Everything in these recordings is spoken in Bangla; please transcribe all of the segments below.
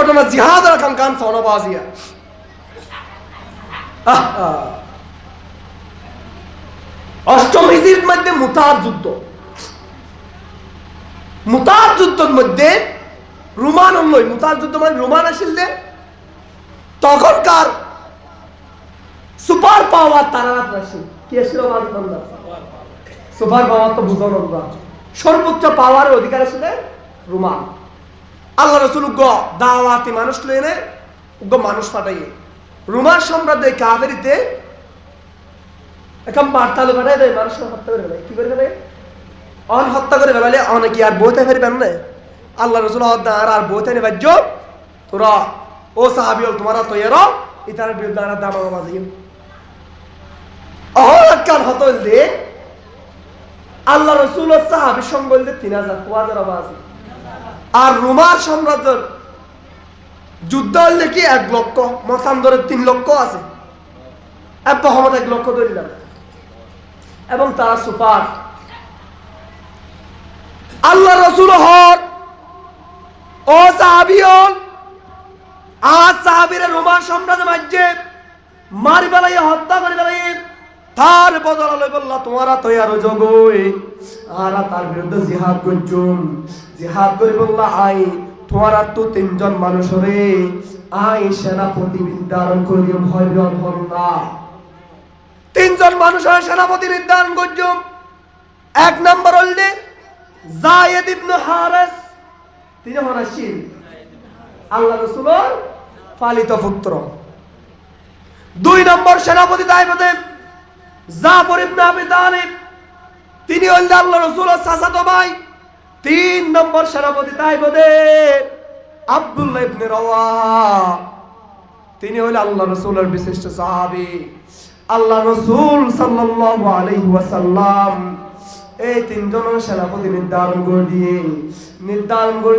ঘটনা জিহাদ রাখাম কান সনবাজিয়া অষ্টম হিজরির মধ্যে মুতার যুদ্ধের মধ্যে রোমান লই মুতার যুদ্ধ মানে রোমান আসিল যে তখনকার সুপার পাওয়ার তারা আসিল কি আসছিল সুপার পাওয়ার তো বুঝানো সর্বোচ্চ পাওয়ারের অধিকার আসলে রোমান আল্লাহ রসুল দাওয়াতি মানুষ লইনে মানুষ পাঠাইয়ে রোমান সাম্রাজ্য কাবেরিতে এখন বার্তালে পাঠাই দেয় মানুষ হত্যা করে ফেলে কি করে ফেলে হত্যা করে ফেলালে অনেকে আর বইতে ফেরবেন না আল্লাহ রসুল আর বইতে নেবার তোরা ও সাহাবিও তোমারা তৈর ইতার বিরুদ্ধে আর দাম বাজি অহকার হতল দিয়ে আল্লাহ রসুল সাহাবির সঙ্গে বলতে 3000 বাজি আর রোমার সাম্রাজ্যের যুদ্ধ হলে কি 1 লক্ষ মতান্তরের 3 লক্ষ আছে মোহাম্মদ 1 লক্ষ ধরিলাম এবং তারা সুপার আল্লাহ রসুল হর ও সাহাবিয়ন আর সাহাবীরা রোমান সাম্রাজ্য মাঝে মারি ফেলাই হত্যা করে ফেলাই তার বদলা লই বললা তোমারা তৈয়ার জগই আর তার বিরুদ্ধে জিহাদ করে বললা আই তোমারা তো 3 জন মানুষ রে আই সেনাপতি নির্ধারণ করিও ভয় হল না 3 জন মানুষের সেনাপতি নির্ধারণ করছো 1 নম্বর হইলে যায়েদ ইবনে হারেস তিনি হনাশিল আল্লাহ রাসূলের পালিত পুত্র 2 নম্বর সেনাপতি দায়িত্বে জাফর ইবনে আবি তালিব তিনি হলেন আল্লাহ রাসূলের চাচাতো ভাই 3 নম্বর সেনাপতি দায়িত্বে আব্দুল্লাহ ইবনে রাওয়াহা তিনি হলেন আল্লাহ রাসূলের বিশিষ্ট সাহাবী আল্লাহ রাসূল সাল্লাল্লাহু আলাইহি ওয়াসাল্লাম এই 3 জনের সেনাপতি নির্ধারণ করে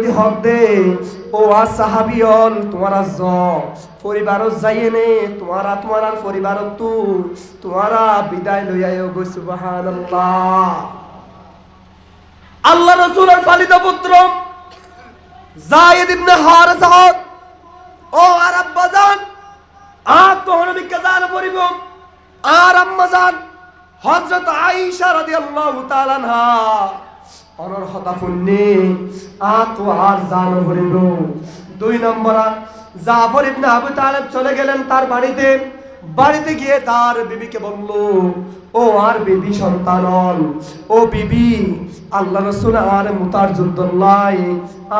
দিয়ে হক দে ও সাহাবিয়ন তোমারা পরিবার যাইয়ে নে তোমার পরিবার তোমারা বিদায় লই আইও গো সুবহানাল্লাহ আল্লাহ রাসূলের পালিত পুত্র যায়েদ ইবনে হারেস ও আর আব্বাজান তোমরা নবীকে জানা পড়িব আর আম্মাজান হযরত আয়েশা রাদিয়াল্লাহু তাআলা আনহা অনর হতা ফুন্নি তো আর জানো পড়িব 2 নম্বর জাফর ইবনে আবু তালেব চলে গেলেন তার বাড়িতে গিয়ে তার বিবিকে বলল ও আর বিবি সন্তানন ও বিবি আল্লাহ রাসূল আর মুতার যুদ্ধ লাই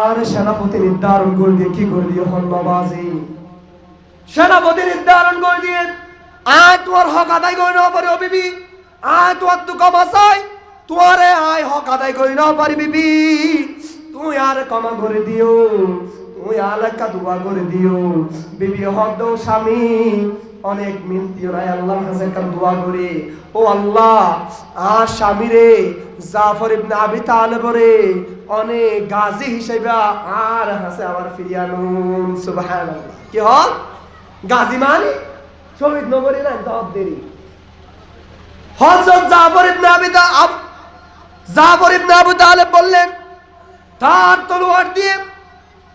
আর সেনাপতি নির্ধারণ করে দিয়ে কি করে দিও হন্নবাজি সেনাপতি নির্ধারণ করে দিয়ে তোমার হক আদায় করে না পারে ও বিবি তোমার তো কম আসাই তোমারে হক আদায় করে না পারি বিবি তুমি আর ক্ষমা করে দিও তুমি আলাকা দোয়া করে দিও বিবি হক দাও স্বামী অনেক মিনতি নাই আল্লাহর কাছে কান দোয়া করে ও আল্লাহ আর স্বামী রে জাফর ইবনে আবি তালেব রে অনেক গাজী হিসেবে আর হাসে আবার ফিরিয়ানুন সুবহানাল্লাহ কি হল গাজী মানে শহীদ নগরী না দাওয়াত দেরি হযরত জাফর ইবনে আবু তালেব বললেন তার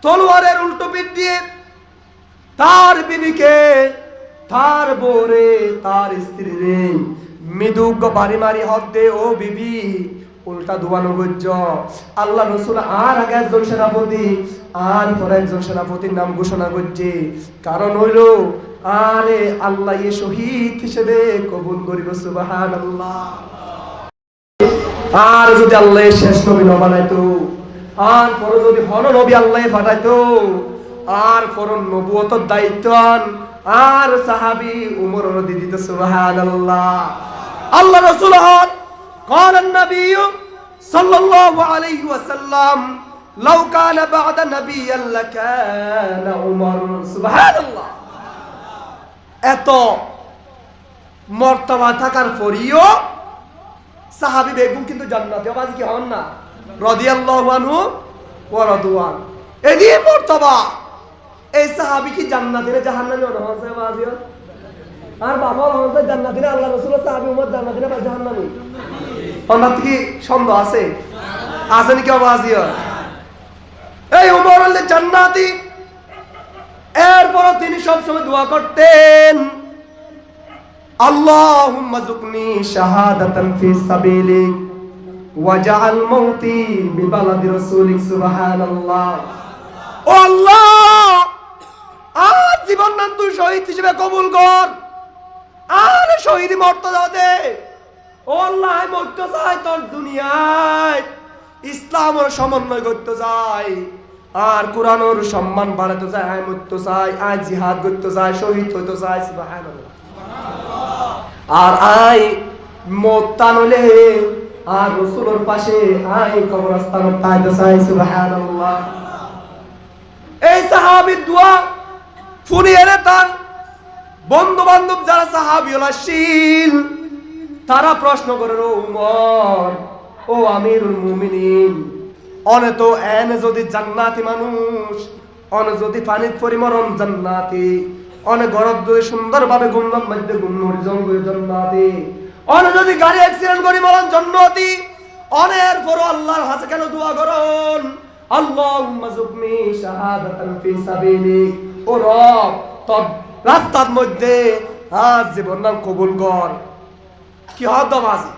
তলোয়ারের উল্টো পিঠ দিয়ে তার বিবিকে তার বউরে তার স্ত্রী রে মৃদুগ বাড়ি মারি হক দে ও বিবি উল্টা দুয়ানো গজ্জ আল্লাহ রাসূল আর আগে একজন সেনাপতি আর পরে একজন সেনাপতির নাম ঘোষণা করছে কারণ হইল আরে আল্লাহ এই শহীদ হিসেবে কবুল করিব সুবহানাল্লাহ আর যদি আল্লাহ শেষ নবী না বানাইতো আর পরে যদি হন নবী আল্লাহ পাঠাইতো আর পর নবুয়তের দায়িত্ব আর সাহাবী উমর রদি দিত সুবহানাল্লাহ আল্লাহ রাসূল হন قال النبي صلى الله عليه وسلم لو كان بعد نبيا لكان عمر سبحان الله এত মর্তবা থাকার পরেও সাহাবী বেগম কিন্তু জান্নাতে আবাজ কি হন না রাদিয়াল্লাহু আনহু ওয়া রাদওয়ান এই মর্তবা এই সাহাবী কি জান্নাতে না জাহান্নামে হচ্ছে বাজিও আর বাবা হচ্ছে জান্নাতে না আল্লাহ রাসূল সাহাবী উম্মত জান্নাতে না জাহান্নামে অন্যত কি সন্দেহ আছে নাকি বাজিও এই উমর হল জান্নাতি তিনি সবসময় দোয়া করতেন, আল্লাহুম্মা যুকনি শাহাদাতান ফি সাবিলিক ওয়াজআল মাউতি বিবালাদি রাসূলিক সুবহানাল্লাহ। ও আল্লাহ, আর জীবন নাম তুই শহীদ হিসেবে কবুল কর, আর শহীদ মর্যাদা দে। ও আল্লাহ, আমি মরতে চাই তোর দুনিয়ায়, ইসলামের সমন্বয় করতে চাই, আর কোরআনের সম্মান বাড়াতে চাই, আমি মরতে চাই, আই জিহাদ করতে চাই, শহীদ হইতে চাই। সুবহানাল্লাহ। আর আই মরতা নলে আর রাসূলের পাশে আই কবরস্থানে তাইতে চাই। সুবহানাল্লাহ। এই সাহাবীর দোয়া শুনিয়ে তার বন্ধু বান্ধব যারা সাহাবী ছিল তারা প্রশ্ন করে, ও উমর, ও আমিরুল মুমিনিন, অনে তো এনে যদি জান্নাতি মানুষ, অনে যদি পানিত পরিমরণ জান্নাতি, অনে গরব যদি সুন্দরভাবে গুমনার মধ্যে গুমনুর জঙ্গল জান্নাতি, অনে যদি গাড়ি অ্যাক্সিডেন্ট করে মরণ জান্নাতি, অনের পর আল্লাহর কাছে কেন দোয়া করুন, আল্লাহুম্মা যুকনি শাহাদাতান ফি সাবিলিক। ও রব, তোর রাস্তার মধ্যে আজ জীবন নাম কবুল কর। কি হদবাজি।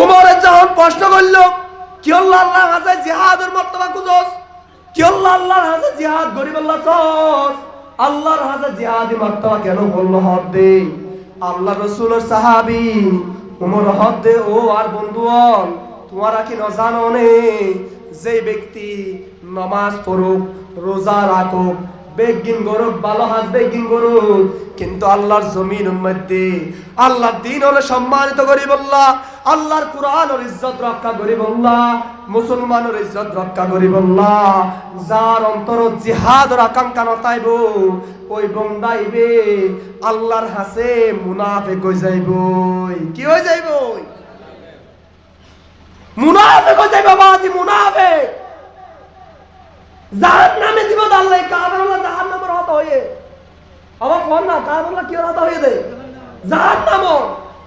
উমরের যখন প্রশ্ন করল, কি আল্লাহর কাছে জিহাদের মর্তবা খুঁজস, কি আল্লাহর কাছে জিহাদ গরিব আল্লাহ চস, আল্লাহর কাছে জিহাদি মর্তবা কেন বলল হদ দে। আল্লাহ রাসূলের সাহাবী উমর হদ দে। ও আর বন্ধুগণ, তোমরা কি না জানো নে, যে ব্যক্তি নামাজ পড়ুক, রোজা রাখুক, বেগিন গরুক, ভালো হাজ বেগিন গরুক, কিন্তু আল্লাহর জমিনের মধ্যে আল্লাহর দ্বীন হলে সম্মানিত করি বললা, আল্লাহর কোরআনের ইজ্জত রক্ষা করি বললা, মুসলমানের ইজ্জত রক্ষা করি বললা, যার অন্তর জিহাদের আকাঙ্ক্ষা নতাইব ওই বন্দাইবে আল্লাহর হাসে মুনাফিক হয়ে যাইব। কি হয়ে যাইব? মুনাফিক হয়ে যাইব। বাজি মুনাফিক জাহান্নামে দিব। আল্লাহ কাফেররা জাহান্নামের হত হয়ে, আমার ফোন না, কাফেররা কি হত হয়ে দেয় জাহান্নাম,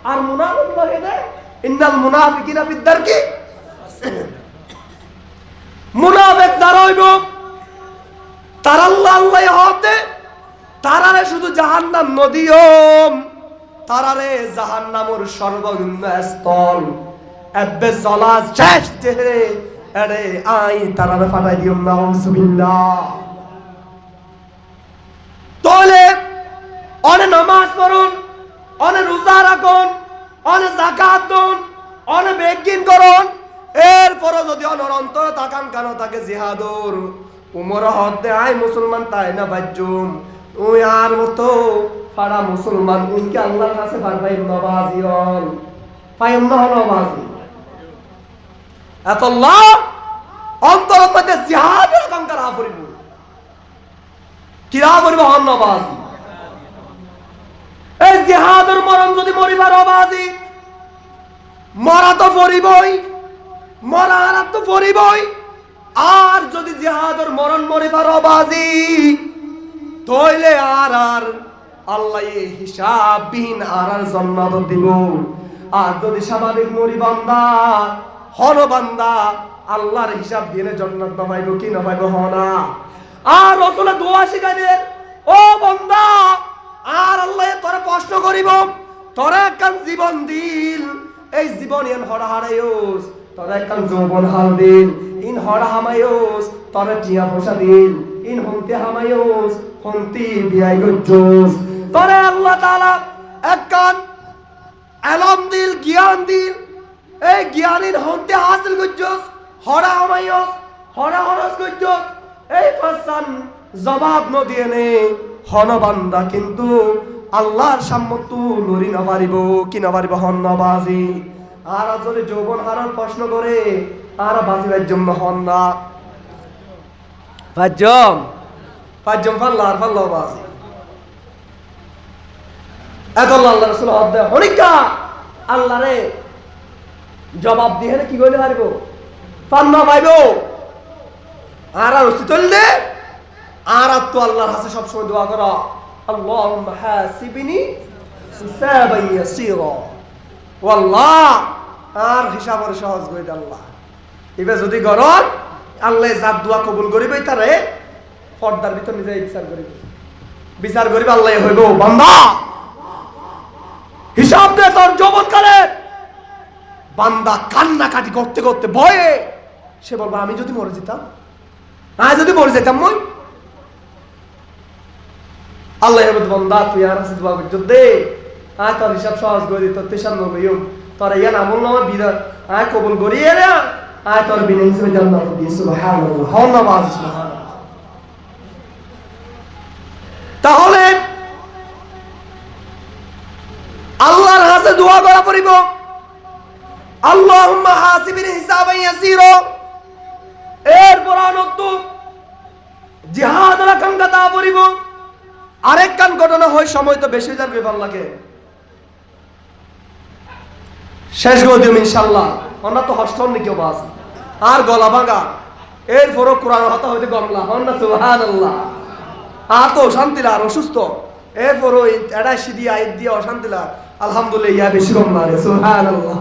আর মুনাফিক হয়ে দেয় ইন্নাল মুনাফিকিনা ফিদ দারকি। মুনাফিক যারা হইব তারা আল্লাহ হতে, তারারে শুধু জাহান্নাম নদীয়ম, তারারে জাহান্নামের সর্বনিম্ন স্থল এবে জ্বলা শেষ দেহে আরে আই তারারে ফাটাই দিও। নাউজুবিল্লাহ। তাহলে অনে নামাজ পড়ুন, অনে রোজা রাখুন, অনে যাকাত দিন, অনে বেগিন করুন, এরপরও যদি অনর অন্তর তাকান কেন তাকে জিহাদর উমর হদে আই মুসলমান তাই না বাজ্জুম, ওই আর মতো ফাড়া মুসলমান উনকে আল্লাহর কাছে পারবাই নবাজি হন, পাইম না নবাজি। এত লাভ অন্তরের মধ্যে জিহাদের আকাঙ্ক্ষা রাহ করিব, কি রাহ করিব হন নবাজি। এই জিহাদের মরণ যদি মরিবার অবাজি, মরা তো পড়িবই, মরা আর তো পড়িবই, আর যদি জিহাদের মরণ মরিবার অবাজি, তইলে আর আল্লাহ হিসাববিহীন আর জন্মাদ দিব। আর যদি স্বাভাবিক মরি বান্দা হন বান্দা, আল্লাহর হিসাব দিয়ে জান্নাত না পাইব, কি না পাইব হনা। আর রাসূল দোয়া শিখাই দেন, ও বান্দা, আর আল্লাহ তোরে প্রশ্ন করিব, তোরে একখান জীবন দিল, এই জীবন ইন হড়া হারাইওস, তোরে একখান যৌবন হাল দিল, ইন হড়া হামাইওস, তোরে টিয়া পয়সা দিল, ইন হন্তে হামাইওস, হন্তি বিয়াই গজ্জোস, তোরে আল্লাহ তাআলা একখান এলম দিল, জ্ঞান দিল, এই জ্ঞানীর হন্তে হাসিল গজ্জোস, হড়া হামাইওস, হড়া হরস গজ্জোস, এই পাঁচজন জবাব ন দিয়ে নে হন বান্দা, কিন্তু আল্লাহর সাম্যত লড়ি না পারিব, কি না পারিব হন না বাজি। আর যদি যৌবন হারার প্রশ্ন করে আর বাজিবার জন্য হন না পাঁচজন, পাঁচজন ফাল্লার ফাল্লা বাজি। এত আল্লাহ রাসূল হদ হনিকা আল্লাহ রে জবাব দিয়ে কি কইলে পারিব, পান্না পাইব। আর রসিতল দে আর তো আল্লাহর কাছে সব সময় দোয়া করা, আল্লাহুম্মা হাসিবনি হিসাবান ইয়াসীরা, ও আল্লাহ আর হিসাবের সহজ করে দে আল্লাহ। এবে যদি গরত আল্লাহ জাত দোয়া কবুল করিবে তারে পর্দার ভিতর নিজে বিচার করিবে আল্লাহ হইব বান্দা হিসাব দে তোর যৌবনকালে। বান্দা কান্নাকাটি করতে করতে ভয়ে সে বলবো আমি যদি মরে যেতাম, যদি মরে যেতাম মই। আল্লাহ বান্দা তুই আর আছে দোয়া করছ দে, তোর হিসাব সহজ করি, তোর তেসাব নবীম তোর ইয়া আমল নামা বিরাট কবুল করিয়ে রে, তোর বিনা হিসেবে জান্নাত দিয়ে সুবহানাল্লাহ হন্নাবাজ সুবহানাল্লাহ। তাহলে আল্লাহর কাছে দোয়া করা পড়িব, আল্লাহুম্মা হাসিবিনি হিসাবান ইয়াসীরা। এরপর আনতো জিহাদের আকাঙ্ক্ষা তা পড়িব। আরেক কান ঘটনা হয়, সময় তো বেশি যাবে লাগে, শেষ করে দিম ইনশাআল্লাহ। আমরা তো হস্টন নি কেউ বাস আর গলা ভাঙা, এরপরও কোরআন হতা হইতে গমলা হন না সুবহানাল্লাহ। আর তো অশান্তিলা আর অসুস্থ, এরপরও এটা সিদি আইত দিয়ে অশান্তিলা আলহামদুলিল্লাহ ইয়া বেশি গমলা রে সুবহানাল্লাহ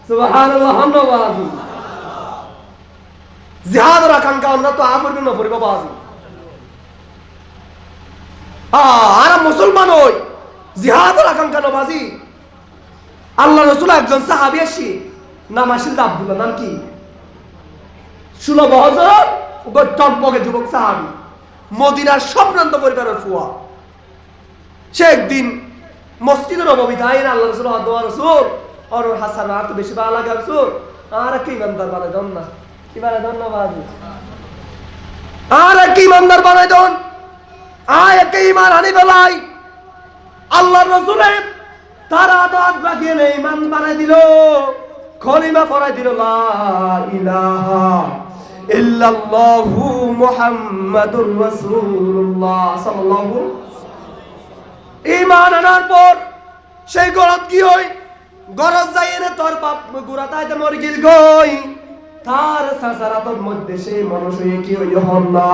সুবহানাল্লাহ হন্নবাজ। জিহাদের আকাঙ্ক্ষা আমরা তো আপরবি না পড়িব বাজি। আর মুসলমান হই জিহাদের আকাঙ্ক্ষা নবাজি। আল্লাহ রাসূল একজন সাহাবী আসি, নাম আসিল আব্দুল্লাহ, নাম কি 16 বছর টকবকে যুবক সাহাবী, মদিনার সম্ভ্রান্ত পরিবারের ফুয়া। সে একদিন মসজিদে নববী তাইন আল্লাহ রাসূল দোয়া রাসূল আর হাসান আর তো বেশি ভালো লাগে রাসূল আর কি ইমানদার বানাই দন না, কি বানাই দন না বাজি, আর কি ইমানদার বানাই দন, আয় কে ঈমান আনি বেলাই। আল্লাহর রাসূলের তারা তো আগে ঈমান বানাই দিল, কলিমা পড়াই দিল লা ইলাহা ইল্লাল্লাহু মুহাম্মাদুর রাসূলুল্লাহ সাল্লাল্লাহু। ঈমান আনার পর সেই গরত কি হই, গরজ যাইনে তোর বাপ গুড়া তাইতে মরে গিল গই, তার সাসারাতর মধ্যে সেই মানুষ হয়ে কি হই হন না,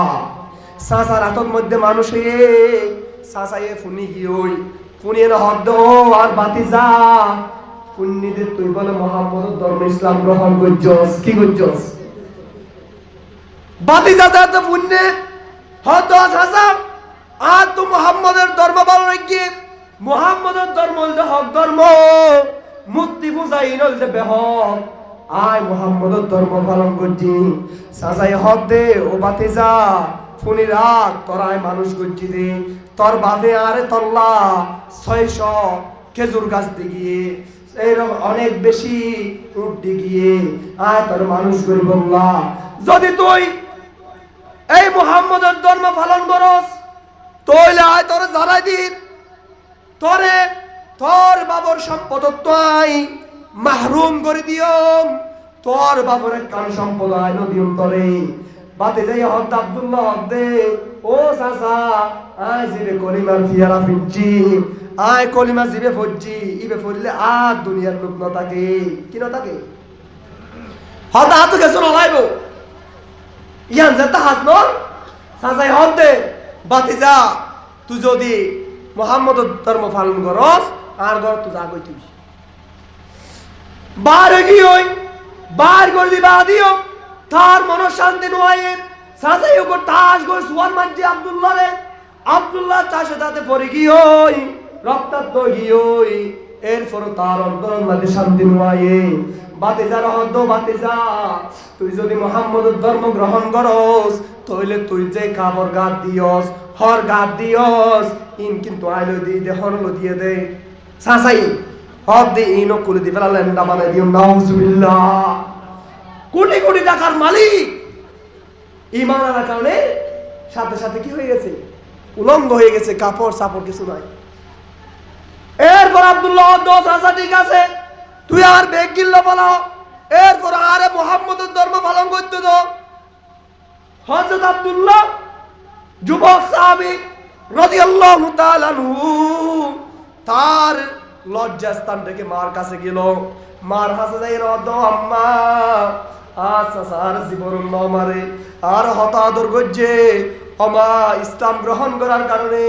সাসারাতর মধ্যে মানুষ হয়ে সাসায়ে ফুনি কি হই, ফুনিয়ে না হদ আর বাতি যা পুণ্যিদের তুই বলে মুহাম্মদের ধর্ম ইসলাম গ্রহণ করছস, কি করছস বাতি যা যা তো পুণ্যে হদ হাসা আর তুই মুহাম্মদের ধর্ম পালন গিয়ে, মুহাম্মদের ধর্ম হল হক ধর্ম, মুক্তি বুঝাই নলতে বেহক, আয় মুহাম্মদের ধর্ম পালন করছি, সাসাই হক দে ও বাতি যা ফুনি রাখ তোরাই মানুষ করছি দে, তোর বাপে আরে তল্লা 600 খেজুর গাছ দিয়ে এইরকম অনেক বেশি উঠ গিয়ে আয় তোর মানুষ করি বললা। যদি তুই এই মুহাম্মদের ধর্ম পালন করস তইলে আয় তোর জানাই দিন, তোরে তোর বাবার সম্পদ তাই মাহরুম করে দিয়ম, তোর বাবার কান সম্পদ আয় নদিয়ম তোরে বাতে যাই হদ আব্দুল্লাহ হদ দে ও চাচা আয় জিবে কলিমার ফিয়ারা ফিরছি, আয় কলিমা জিবে ফরছি, ইবে ফরিলে আর দুনিয়ার লোক না থাকে, কি না থাকে হদ হাত গেছো নলাইব ইয়ান যেতে হাত ন চাচাই হদ দে বাতি যা তুই যদি মুহাম্মদের ধর্ম পালন করস আর ঘর তুই যা কই তুই বার কি হই বার করে দিবা দিও, তার মন শান্তি নয় সাজাই ওকে তাস গো সুয়ান মাঝে আব্দুল্লাহ রে, আব্দুল্লাহ চাষে তাতে পড়ে কি হই রক্তাক্ত কি হই, এরপর তার অন্তরের মধ্যে শান্তি নয়। বাতে যা রহদ বাতে যা তুই যদি মুহাম্মদের ধর্ম গ্রহণ করস তাহলে তুই যে কাপড় গাদ দিয়স হর গাদ দিয়স ইন কিন্তু আইলো দি দে হরলো দিয়ে দে সাসাই হদ দি ইনো কুলি দি ফেলা লেন্ডা বানাই দিও নাউজুবিল্লাহ। কোটি কোটি টাকার মালিক ঈমান আনার কারণে সাথে সাথে কি হয়ে গেছে উলঙ্গ হয়ে গেছে, কাপড় সাপড় কিছু নাই। এরপর আব্দুল্লাহ 10,000 ঠিক আছে তুই আর বেগ গিল্ল বলো, এরপর আরে মুহাম্মদের ধর্ম পালন করতে তো হযরত আব্দুল্লাহ যুবক সাহাবী রাদিয়াল্লাহু তাআলা আনহু তার লজ্জাস্থান থেকে মার কাছে গেল, মার হাসে যাই রদ আম্মা আচ্ছা স্যার জীবন মারে আর হতাদর গজ্জে অমা ইসলাম গ্রহণ করার কারণে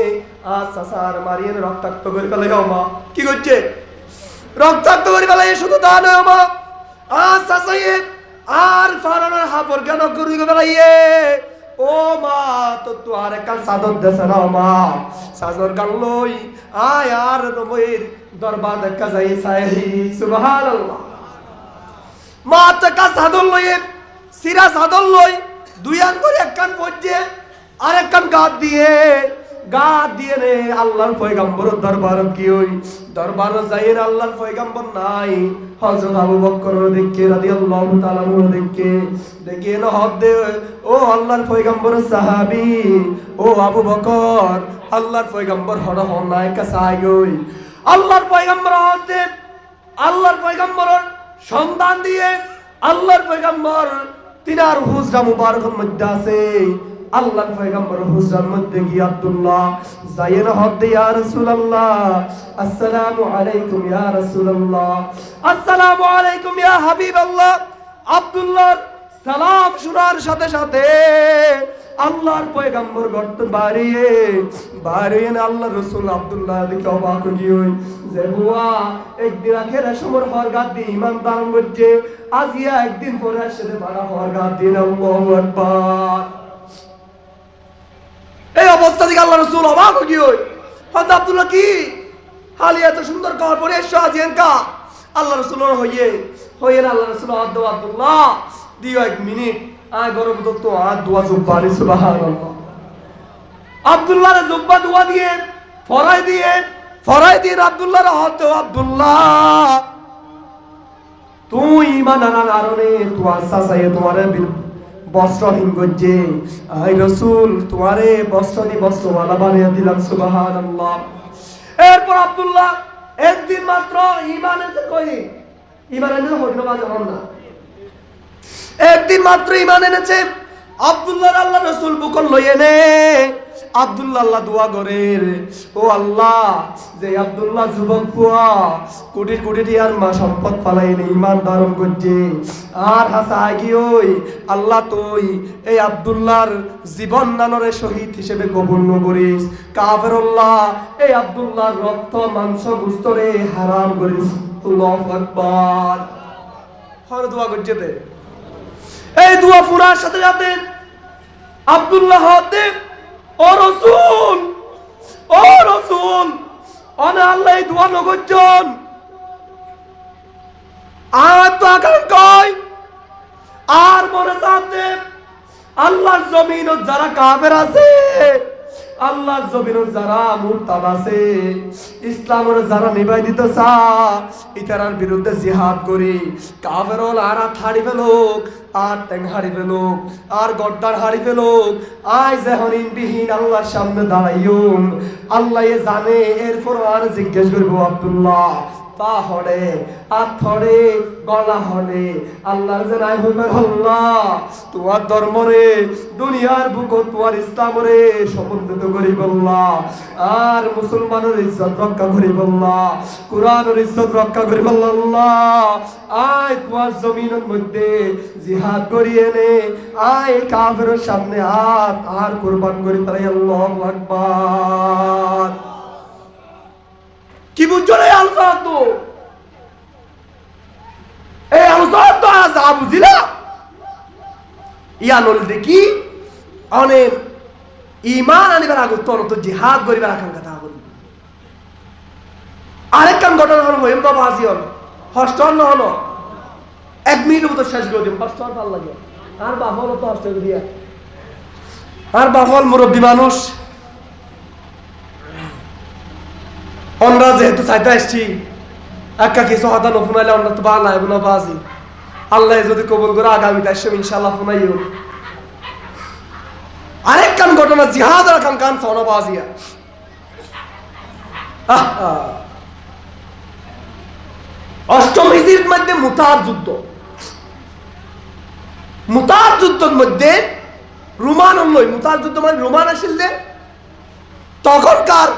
আচ্ছা স্যার মারিয়ে রক্তাক্ত করে ফেলে, অমা কি করছে রক্তাক্ত করে ফেলে, শুধু তা নয় অমা আচ্ছা সাহেব আর ফারানোর হাপর কেন করি ফেলাইয়ে ও ও মা তো তুয়ার কাল সাদর দেছে না মা সাজর গান লই আয় আর নবীর দরবার দেখা যাই সাই সুবহানাল্লাহ। মা তো কা সাদর লই সিরা সাদর লই দুই আঙ্গুল এক কান পড়ছে আর এক কান গাত দিয়ে রে আল্লাহর পয়গম্বর দরবার কি হই দরবার যাইর আল্লাহর পয়গম্বর নাই হযরত আবু বকর দেখে রাদিয়াল্লাহু তাআলা দেখে না হদে ও আল্লাহর পয়গম্বর সাহাবী ও আবু বকর আল্লাহর পয়গম্বর হড় নাই কাসাই গই আল্লাহর পয়গম্বর হতে আল্লাহর পয়গম্বর সন্ধান দিয়ে আল্লাহর পয়গম্বর তিনার হুজরা মুবারকের মধ্যে আছে আল্লাহর পয়গম্বর হুজরার মধ্যে গিয়ে আব্দুল্লাহ যায়ের হদে ইয়া রাসূলুল্লাহ আসসালামু আলাইকুম ইয়া রাসূলুল্লাহ আসসালামু আলাইকুম ইয়া হাবিবাল্লাহ। আব্দুল্লাহর সালাম শোনার সাথে সাথে আল্লাহর পয়গম্বর গর্তে বাড়িয়ে আল্লাহর রাসূল আব্দুল্লাহ দেখে অবাক হয়ে যে বুয়া একদিন আখেরা সমর হরগাত দিয়ে ইমান দান করছে আজিয়া একদিন পরে আসলে বাড়া হরগাত দিন আল্লাহু আকবার। এই অবস্থা থেকে আল্লাহর রাসূল অবাক হয়ে হযরত আব্দুল্লাহ কি হালি এত সুন্দর খাবার পরে এসো আজিয়ান কা আল্লাহর রাসূলের হইয়ে আল্লাহর রাসূল আব্দুল্লাহ দিও এক মিনিট আয় গরম তো আর দোয়া জুব্বানি সুবহানাল্লাহ। আব্দুল্লাহর জুব্বা দোয়া দিয়ে ফরাই দিয়ে আব্দুল্লাহর হাত আব্দুল্লাহ তুই ঈমান আনার কারণে তোমার সাসায়ে তোমারে বস্ত্রহীন গজ্জে আই রাসূল তোমারে বস্ত্রওয়ালা বানিয়ে দিলাম সুবহানাল্লাহ। এরপর আব্দুল্লাহ একদিন মাত্র ঈমান এনেছে হইল বাজে হন না একদিন মাত্র ঈমান এনেছে আব্দুল্লাহর আল্লাহ রাসূল বুকল লইয়ে নে আব্দুল্লাহ আল্লাহ দোয়া করেন ও আল্লাহ যে আব্দুল্লাহ যুবক পুয়া কোটি টিয়ার মা সম্পদ ফালাইনি ঈমান ধারণ করছে আর হাসা আগিওই আল্লাহ তুই এই আব্দুল্লাহর জীবন দানরে শহীদ হিসেবে কবুল করিস কাফেরুল্লাহ এই আব্দুল্লাহর রক্ত মাংস গোশতরে হারাম করিস আল্লাহু আকবার। হর দোয়া করছে দে এই দোয়া ফুরার সাথে সাথে আব্দুল্লাহ হতে ও রসুল অনে আল্লাহ এই দোয়া নগরজন আর তো আকাম কয় আর মনে সাথে আল্লাহর জমিন যারা কাফের আছে আল্লাহর জমিন যারা মুরতাদ আছে ইসলামের যারা নিভাই দিতে চা ইতারার বিরুদ্ধে জিহাদ করি কাফের আর হারি ফেলুক আর ট্যাং হারি ফেলুক আর গড্ডার হারি ফেলুক আয় যেহরিন বিহীন আল্লাহর সামনে দাঁড়াইম আল্লাহ জানে এরপর আর জিজ্ঞেস করবো আব্দুল্লাহ পা হড়ে আথড়ে গলা হড়ে আল্লাহর জানাই হইবে আল্লাহ তোমার ধর্মরে দুনিয়ার বুক তোমার ইসলামরে সমুন্নত করি বললা আর মুসলমানের ইজ্জত রক্ষা করি বললা কোরআনের ইজ্জত রক্ষা করি বললা আয় তোমার জমিনের মধ্যে জিহাদ করিয়ে নে আয় কাফেরের সামনে আর কুরবান করি তাই আল্লাহু আকবার। কি বুঝছো রে আলফা তো এই আলফা তো আজ বুঝিলা ইয়ানুল দেখি অনেক ঈমান আনিবার আগত তো জিহাদ করিবার আকাঙ্ক্ষা করি আরেকখান ঘটনা হলো হেমদা বাজি হল হস্টন হলো 1 মিনিট মতো শেষ করে দিম হস্টন ভাল লাগে আর বাহল তো হস্টেল দিয়া আর বাহল মুরব্বী মানুষ আমরা যেহেতু চাইতে আসছি একা কিছু হতা নফুনাইলে আমরা তো ভালো লাগবে না বাজি আল্লাহ যদি কবুল করে আগামীতে আসছে ইনশাআল্লাহ ফুনাইও আরেকখান ঘটনা জিহাদ আর কান সোনা বাজিয়া অষ্টম হিজরির মধ্যে মুতার যুদ্ধের মধ্যে রোমান লই মুতার যুদ্ধ মানে রোমান আসিল যে তখনকার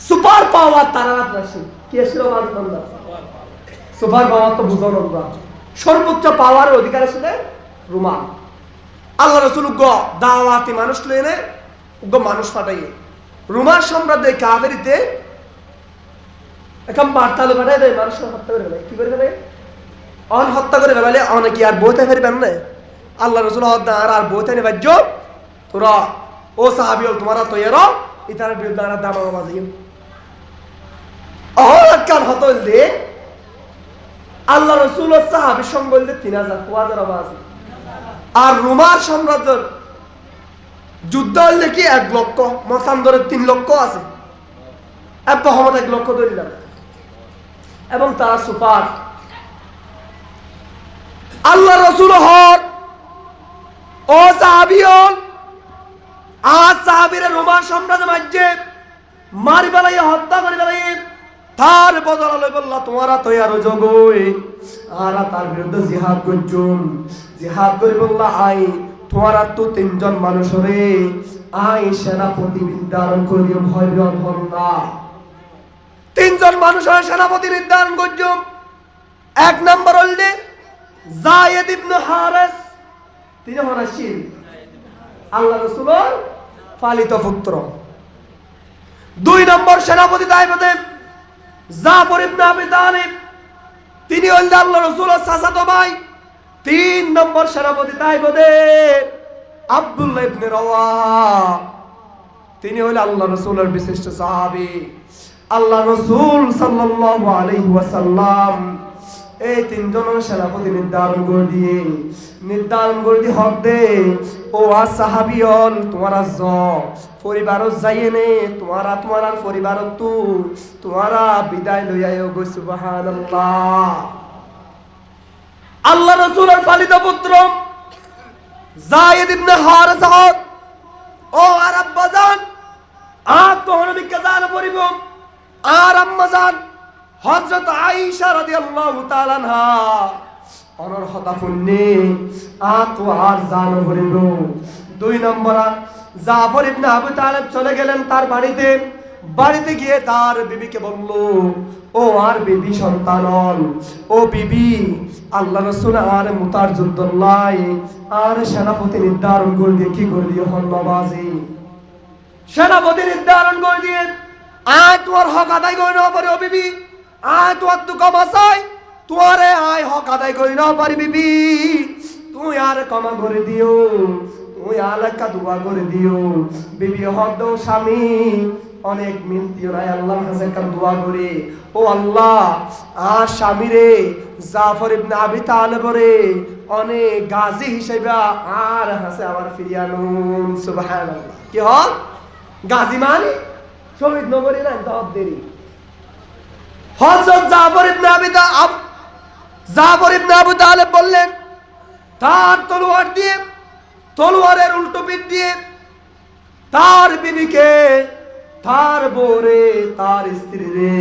সুপার পাওয়ার তারা আসিল কি আসছিল সুপার পাওয়ার তো বুঝানো সর্বোচ্চ পাওয়ারের অধিকার আসলে রোমান আল্লাহ রসুল দাওয়াতি মানুষ লইনে মানুষ পাঠাইয়ে রোমান সম্রাজ্য কাবেরিতে এখন বার্তালে পাঠাই দেয় মানুষ হত্যা করে ফেলে কি করে ফেলে হত্যা করে ফেলালে অনেকে আর বইতে ফেরবেন না আল্লাহ রাসূল আর বইতে নে বাজ্য তোরা ও সাহাবীও তোমারা তৈয়ার ইতার বিরুদ্ধে আর দামামা বাজিও অহরকান হতল দে আল্লাহ রাসূল ও সাহাবীর সঙ্গ বলতে 3000 ওয়াজার আওয়াজ আর রোমার সাম্রাজ্যের যুদ্ধ হলে কি 1 লক্ষ মতান্তরে 3 লক্ষ আছে এত ক্ষমতা 1 লক্ষ ধরিলাম এবং তারা সুপার আল্লাহ রাসূল হর ও সাহাবীয়ন আজ সাহাবীরা রোমান সাম্রাজ্য মাঝে মারি ফেলাই হত্যা করে ফেলাই তার বদলা লই বললা তোমারা তৈয়ার জগই আর তার বিরুদ্ধে জিহাদ করছুন জিহাদ করে বললা আই তোমারা তো 3 জন মানুষ রে আই সেনাপতি নির্ধারণ করিও ভয় হল না 3 জন মানুষের সেনাপতি নির্ধারণ করছুন 1 নম্বর হইলে যায়েদ ইবনে হারেস তিনি হনাশিল আল্লাহ রাসূলের পালিত পুত্র 2 নম্বর সেনাপতি দায়িত্বে জাফর ইবনে আবি তালিব তিনি হলেন আল্লাহ রাসূলের চাচাতো ভাই 3 নম্বর সেনাপতি দায়িত্বে আব্দুল্লাহ ইবনে রাওয়াহা তিনি হলেন আল্লাহ রাসূলের বিশিষ্ট সাহাবী আল্লাহ রাসূল সাল্লাল্লাহু আলাইহি ওয়াসাল্লাম এই 3 জনের সেনাপতি নির্ধারণ করে দিয়ে হক দে ও সাহাবীয়ন তোমারা পরিবার যাইয়ে নে তোমার পরিবার তোমারা বিদায় লই আইও গো সুবহানাল্লাহ আল্লাহ রাসূলের পালিত পুত্র যায়েদ ইবনে হারেস ও আর আব্বাজান তখন বিজ্ঞান পড়িব আর আম্মাজান হযরত আয়েশা রাদিয়াল্লাহু তাআলা আনহা অনর হতা ফুন্নি তো আর জানো পড়িব 2 নম্বর জাফর ইবনে আবু তালিব চলে গেলেন তার বাড়িতে গিয়ে তার বিবিকে বলল ও আর বিবি সন্তানন ও বিবি আল্লাহ রাসূল আর মুতার যুদ্ধলাই আর সেনাপতি নির্ধারণ করে দিয়ে কি করে দিয়ে হন্নবাজি সেনাপতি নির্ধারণ করে দিয়ে আয় তোমার হক আদায় করে না পারে ও বিবি আয় তোমার তো কমা চাই তোমারে আয় হক আদায় করে না পারি বিবি তুই আর কমা করে দিও তুই আলাকা দোয়া করে দিও বিবি হক দাও স্বামী অনেক মিনতি নাই আল্লাহর কাছে কান দোয়া করে ও আল্লাহ আর স্বামী রে জাফর ইবনে আবি তালিব রে অনেক গাজী হিসেবে আর হাসে আবার ফিরিয়ানুন সুবহানাল্লাহ কি হল গাজী মানে শহীদ নগরী না দাওয়াত দেরি হযরত জাফর ইবনে আবু তালিব বললেন তার তলোয়ারের উল্টো পিঠ দিয়ে তার বিবিকে তার বউরে তার স্ত্রী রে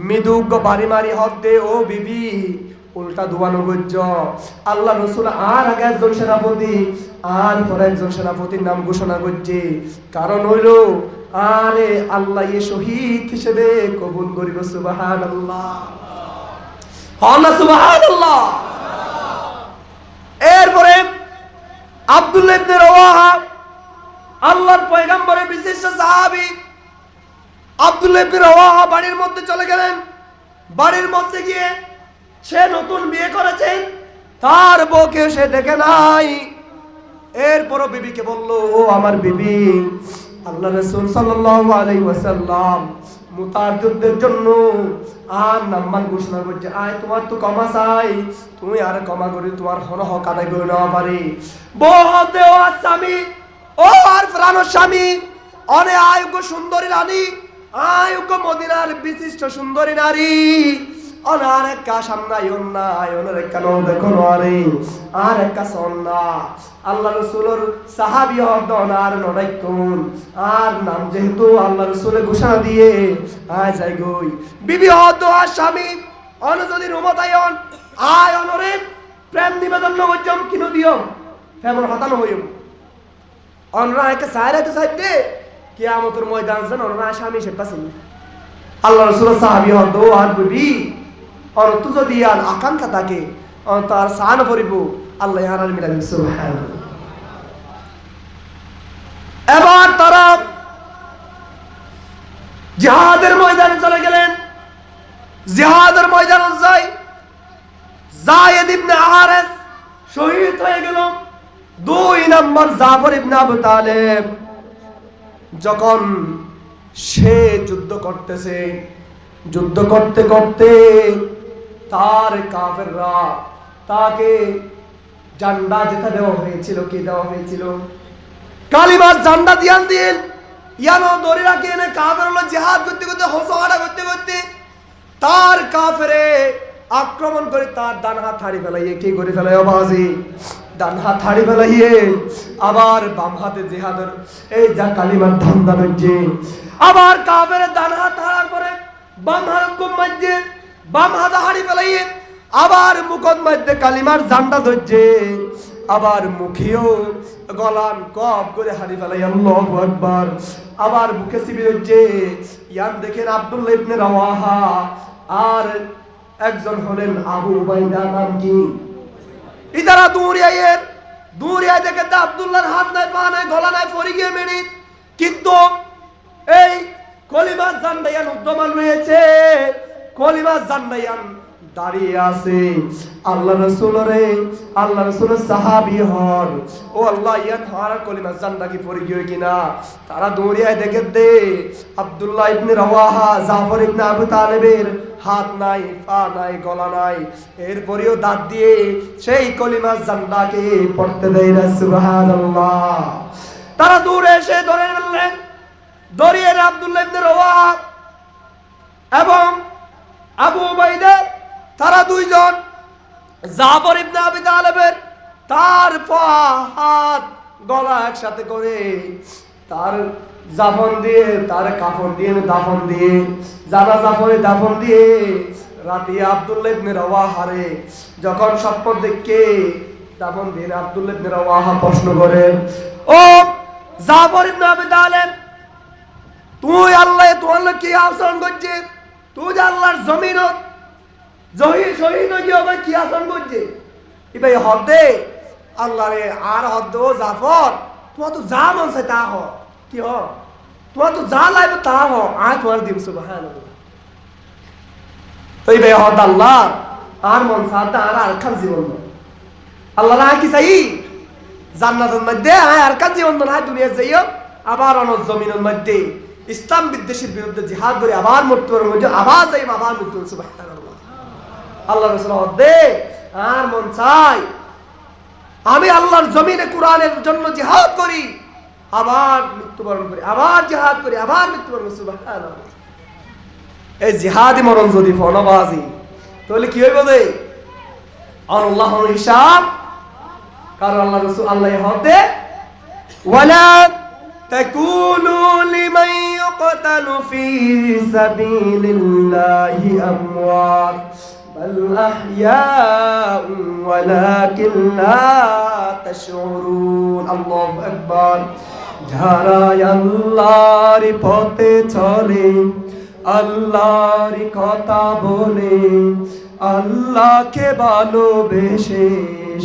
মৃদুগ বাড়ি মারি হক দে ও বিবি উল্টা দুয়ানো গজ্জ আল্লাহ রাসূল আর আগে একজন সেনাপতি আর পরে একজন সেনাপতির নাম ঘোষণা করছে কারণ হইল আরে আল্লাহ এই শহীদ হিসেবে কবুল করিব সুবহানাল্লাহ আল্লাহ সুবহানাল্লাহ এরপরে আব্দুল্লাহ ইবনে রাওয়াহা আল্লাহর পয়গম্বরের বিশেষ সাহাবী আব্দুল্লাহ ইবনে রাওয়াহা বাড়ির মধ্যে চলে গেলেন বাড়ির মধ্যে গিয়ে সে নতুন বিয়ে করেছেন তার বউকে সে দেখে নাই এরপরও বিবিকে বলল ও আমার বিবি আল্লাহ রাসূল সাল্লাল্লাহু আলাইহি ওয়াসাল্লাম মুতার যুদ্ধের জন্য আর নাম্মান ঘোষণা করছে আয় তোমার তো কমা চাই তুমি আর কমা করে তোমার হক আদায় করে নেওয়া পারি বউ হতে ও স্বামী ও আর প্রাণের স্বামী অনে আয়োগ্য সুন্দরী রানী আয়োগ্য মদিনার বিশিষ্ট সুন্দরী নারী অনার একটা সামনাই অন্যায় অনার একটা নৌ দেখো নারে আর একটা সন্না আল্লাহ রাসূলের সাহাবী হদ অনার নড়াইকুন আর নাম যেহেতু আল্লাহ রাসূলে ঘোষণা দিয়ে আয় যাই গই বিবি হদ আর স্বামী অন যদি রুমতায়ন আয় অনরে প্রেম নিবেদন নগজম কিনো দিও ফেমন হতানো হইম অনরা একটা সাইরা তো সাইতে কিয়ামতের ময়দান জান অনরা স্বামী সে পাসিন আল্লাহ রাসূলের সাহাবী হদ আর বিবি और तुझो दियान आकांक्षा থাকে তার সান করিব আল্লাহ ইয়ারাল মিলাল সুবহানাল্লাহ এবার তারা জিহাদের ময়দানে চলে গেলেন জিহাদের ময়দানে যায়েদ ইবনে হারেস শহীদ হয়ে গেল পয়গম্বর জাফর ইবনে আবু তালেব যখন সে যুদ্ধ করতেছে, যুদ্ধ করতে করতে তার কাফেররা তাকে ঝান্ডা যেটা দেওয়া হয়েছিল, কি দেওয়া হয়েছিল? কালিমার ঝান্ডা দিয়ান দিন ইয়ানো ধরে রাখে এনে কাফের হলো জিহাদ করতে করতে হসহারা করতে করতে তার কাফেরে আক্রমণ করে তার ডান হাত হারিয়ে ফেলাইয়ে কি করে ফেলায় বাজি, ডান হাত হারিয়ে ফেলাইয়ে আবার বাম হাতে জিহাদের এই যা কালিমার ধান্দা রয়েছে, আবার কাফের ডান হাত হারার পরে বাম হাত কুম মাঝে বাম হাত হারিয়ে ফেলাইয়ে আবার মুখের মধ্যে কালিমার ঝান্ডা ধরছে, আবার মুখেও গলান কপ করে হারিয়ে ফেলাই আল্লাহু আকবার, আবার মুখে চিবি হচ্ছে। ইয়ান দেখেন আব্দুল্লাহ ইবনে রাওয়াহা আর একজন হলেন আবু উবাইদা নাম কি, ইদারা দূরিয়ায় দেখে তো আব্দুল্লাহর হাত নাই পা নাই গলা নাই পড়ে গিয়ে মেরে, কিন্তু এই কলিমা জান্দায়ান উদ্যমান রয়েছে, কলিমা জান্দায়ান দাঁড়িয়ে আছে। আল্লাহ রাসূলের সাহাবী হন, ও আল্লাহ ইয়ান হারা কলিমা জান্ডা কি পড়ে গিয়ে কিনা, তারা দৌড়িয়ায় দেখে দে আব্দুল্লাহ ইবনে রাওয়াহা জাফর ইবনে আবু তালেবের হাত নাই পা নাই গলা নাই, এরপরেও দাঁত দিয়ে সেই কলিমা জান্ডাকে পড়তে দেয় না, সুবহানাল্লাহ। তারা দূরে এসে ধরে ফেললেন, ধরিয়ে আব্দুল্লাহ ইবনে রাওয়াহা এবং আবু উবাইদা, তারা দুইজন জাফর ইবনে আবি তালেবের তার পা হাত গলা একসাথে করে তার জাফন দিয়ে তার কাফন দিয়ে দাফন দিয়ে জানাজা পড়ে দাফন দিয়ে রাতে আব্দুল্লাহ ইবনে রাওয়াহারে যখন স্বপ্ন দেখে দাফন দিয়ে আব্দুল্লাহ ইবনে রাওয়াহা প্রশ্ন করেন, ও জাফর ইবনে আবি তালেব, তুই আল্লাহ কি আচরণ করছে, তুই যে আল্লাহর জমিনত শহীদ হয়ে কি আচরণ করছে, এবার হদে আল্লাহ রে আর হদ জাফর, তোমার তো যা মন চাই তা হ, কি হ তোমার তো যা লাগবে তা হ, আয় তোমার দিম সুবহানাল্লাহ। তো এবার হদ আল্লাহ আর মন চাতে আর আরেকখান জীবন আল্লাহ আর কি চাই জান্নাতের মধ্যে আয় আরেকখান জীবন আয় দুনিয়া যাইও আবার অনর জমিনের মধ্যে ইসলাম বিদ্বেষের বিরুদ্ধে জিহাদ করে আবার মৃত্যুর মধ্যে আবার যাইম আবার মৃত্যু সুবহানাল্লাহ। আল্লাহ রাসূল দে আর মন চাই আমি আল্লাহর জমিনে কোরআনের জন্য জিহাদ করি, আবার মৃত্যুবরণ করি, আবার জিহাদ করি, আবার মৃত্যুবরণ, সুবহানাল্লাহ। এই জিহাদি মরণ যদি ফনবাজি তাহলে কি হইব দে আল্লাহর হিসাব, কারণ আল্লাহ রাসূল আল্লাহ হদে ওয়ালা তাকুনু লিমান ইউকতালু ফি সাবিলিল্লাহি আমওয়াত বাল আহইয়াউ ওয়ালাকিন লা তাশউরুন। আল্লাহু আকবার। যারা আল্লাহর পথে চলে, আল্লাহর কথা বলে, আল্লাহকে ভালোবেসে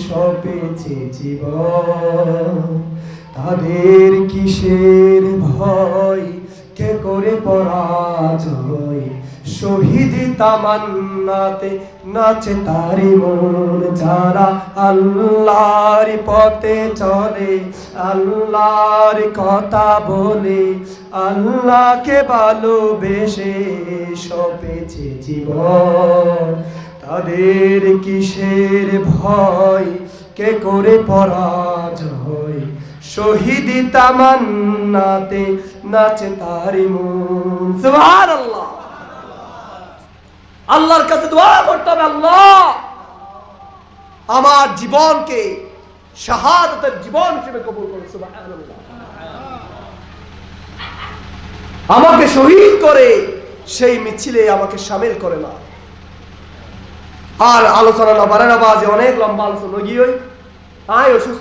সপেছে জীবন, তাদের কিসের ভয়, কে করে পরাজয়, শহীদ তামান্নাতে নাচে তারি মন। যারা আল্লাহর পথে চলে, আল্লাহর কথা বলে, আল্লাহকে ভালোবেসে সপেছে জীবন, তাদের কিসের ভয়, কে করে পরাজয়, শহীদ তামান্নাতে নাচে তারি মন। সুবহানাল্লাহ। আল্লাহর কাছে দোয়া করতে হবে, আল্লাহ আমার জীবনকে শাহাদাতের জীবন হিসেবে কবুল করুন। সুবহানাল্লাহ। আমাকে শহীদ করে সেই মিছিলে আমাকে শামিল করে না। আর আলোচনা না বাড়ে না, বাজে অনেক লম্বা আলোচনা গিয়ে আয় অসুস্থ